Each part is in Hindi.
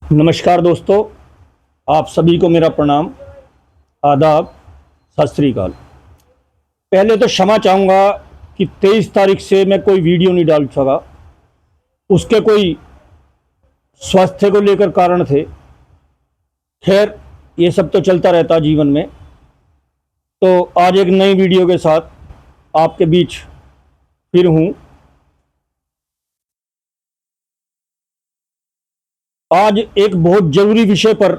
नमस्कार दोस्तों, आप सभी को मेरा प्रणाम, आदाब, सत श्री अकाल। पहले तो क्षमा चाहूँगा कि 23 तारीख से मैं कोई वीडियो नहीं डाल सका। उसके कोई स्वास्थ्य को लेकर कारण थे। खैर, ये सब तो चलता रहता जीवन में। तो आज एक नई वीडियो के साथ आपके बीच फिर हूँ। आज एक बहुत ज़रूरी विषय पर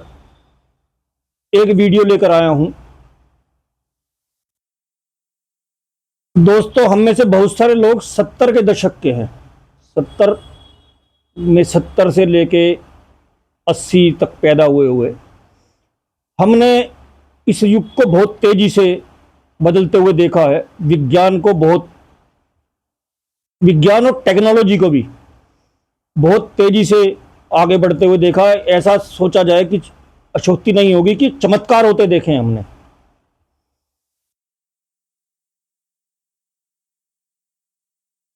एक वीडियो लेकर आया हूँ। दोस्तों, हम में से बहुत सारे लोग 70 के दशक के हैं। 70 से लेके 80 तक पैदा हुए हमने इस युग को बहुत तेजी से बदलते हुए देखा है। विज्ञान और टेक्नोलॉजी को भी बहुत तेजी से आगे बढ़ते हुए देखा है। ऐसा सोचा जाए कि अशोक्ति नहीं होगी कि चमत्कार होते देखे हैं हमने।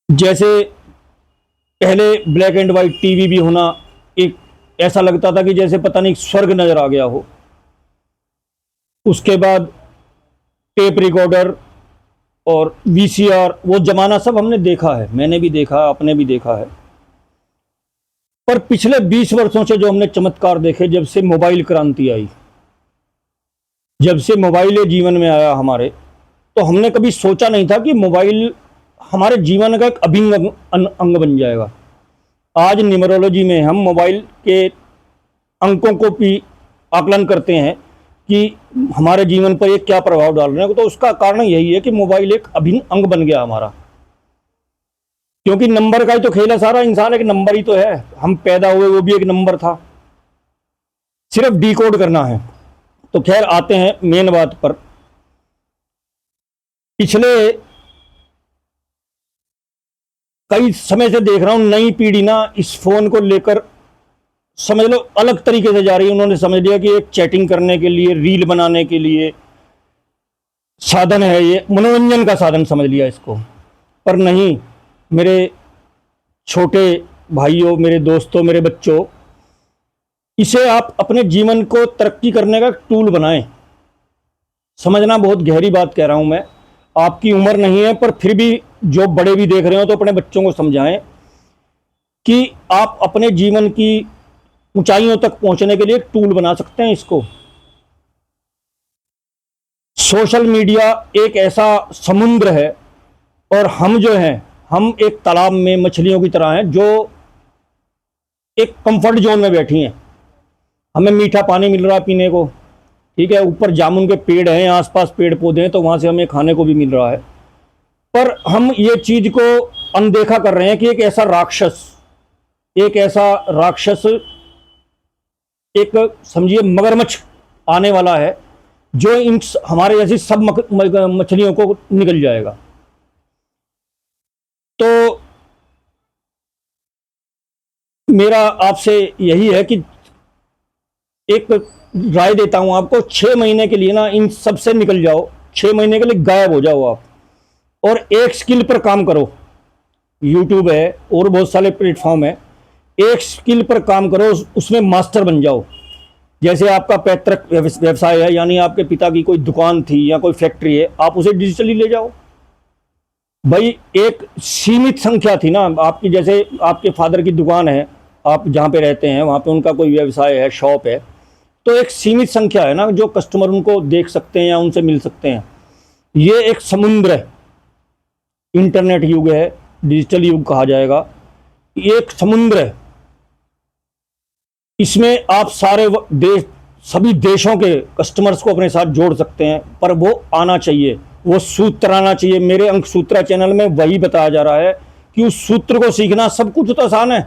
जैसे पहले ब्लैक एंड वाइट टीवी भी होना, एक ऐसा लगता था कि जैसे पता नहीं स्वर्ग नजर आ गया हो। उसके बाद टेप रिकॉर्डर और वीसीआर, वो जमाना सब हमने देखा है। मैंने भी देखा, आपने भी देखा है। पर पिछले 20 वर्षों से जो हमने चमत्कार देखे, जब से मोबाइल क्रांति आई, जब से मोबाइल जीवन में आया हमारे, तो हमने कभी सोचा नहीं था कि मोबाइल हमारे जीवन का एक अभिन्न अंग बन जाएगा। आज न्यूमरोलॉजी में हम मोबाइल के अंकों को भी आकलन करते हैं कि हमारे जीवन पर ये क्या प्रभाव डाल रहे हैं। तो उसका कारण यही है कि मोबाइल एक अभिन्न अंग बन गया हमारा। क्योंकि नंबर का ही तो खेल है सारा। इंसान एक नंबर ही तो है। हम पैदा हुए वो भी एक नंबर था, सिर्फ डिकोड करना है। तो खैर, आते हैं मेन बात पर। पिछले कई समय से देख रहा हूं, नई पीढ़ी ना इस फोन को लेकर समझ लो अलग तरीके से जा रही है। उन्होंने समझ लिया कि एक चैटिंग करने के लिए, रील बनाने के लिए साधन है, ये मनोरंजन का साधन समझ लिया इसको। पर नहीं, मेरे छोटे भाइयों, मेरे दोस्तों, मेरे बच्चों, इसे आप अपने जीवन को तरक्की करने का टूल बनाएं। समझना, बहुत गहरी बात कह रहा हूं मैं। आपकी उम्र नहीं है, पर फिर भी जो बड़े भी देख रहे हो तो अपने बच्चों को समझाएं कि आप अपने जीवन की ऊंचाइयों तक पहुंचने के लिए एक टूल बना सकते हैं इसको। सोशल मीडिया एक ऐसा समुद्र है, और हम जो हैं, हम एक तालाब में मछलियों की तरह हैं जो एक कंफर्ट जोन में बैठी हैं। हमें मीठा पानी मिल रहा है पीने को, ठीक है, ऊपर जामुन के पेड़ हैं, आसपास पेड़ पौधे हैं, तो वहां से हमें खाने को भी मिल रहा है। पर हम ये चीज को अनदेखा कर रहे हैं कि एक ऐसा राक्षस, एक समझिए मगरमच्छ आने वाला है जो इन हमारे जैसी सब मछलियों को निगल जाएगा। तो मेरा आपसे यही है कि एक राय देता हूं आपको, 6 महीने के लिए ना इन सब से निकल जाओ। 6 महीने के लिए गायब हो जाओ आप, और एक स्किल पर काम करो। यूट्यूब है और बहुत सारे प्लेटफॉर्म है। एक स्किल पर काम करो, उसमें मास्टर बन जाओ। जैसे आपका पैतृक व्यवसाय है, यानी आपके पिता की कोई दुकान थी या कोई फैक्ट्री है, आप उसे डिजिटली ले जाओ। भाई, एक सीमित संख्या थी ना आपकी। जैसे आपके फादर की दुकान है, आप जहाँ पे रहते हैं वहाँ पे उनका कोई व्यवसाय है, शॉप है, तो एक सीमित संख्या है ना जो कस्टमर उनको देख सकते हैं या उनसे मिल सकते हैं। ये एक समुद्र है। इंटरनेट युग है, डिजिटल युग कहा जाएगा। ये एक समुद्र है। इसमें आप सभी देशों के कस्टमर्स को अपने साथ जोड़ सकते हैं, पर वो आना चाहिए, वो सूत्र आना चाहिए। मेरे अंक सूत्रा चैनल में वही बताया जा रहा है कि उस सूत्र को सीखना सब कुछ तो आसान है।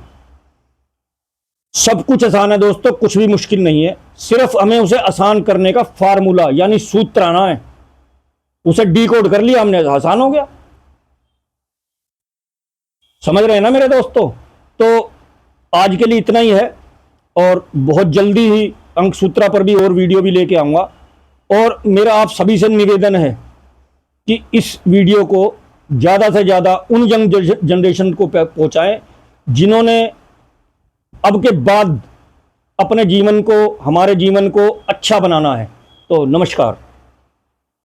सब कुछ आसान है दोस्तों, कुछ भी मुश्किल नहीं है। सिर्फ हमें उसे आसान करने का फार्मूला यानी सूत्र आना है। उसे डिकोड कर लिया हमने, आसान हो गया। समझ रहे हैं ना मेरे दोस्तों? तो आज के लिए इतना ही है, और बहुत जल्दी ही अंक सूत्रा पर भी और वीडियो भी लेके आऊंगा। और मेरा आप सभी से निवेदन है कि इस वीडियो को ज़्यादा से ज़्यादा उन यंग जनरेशन को पहुंचाएं जिन्होंने अब के बाद अपने जीवन को, हमारे जीवन को अच्छा बनाना है। तो नमस्कार।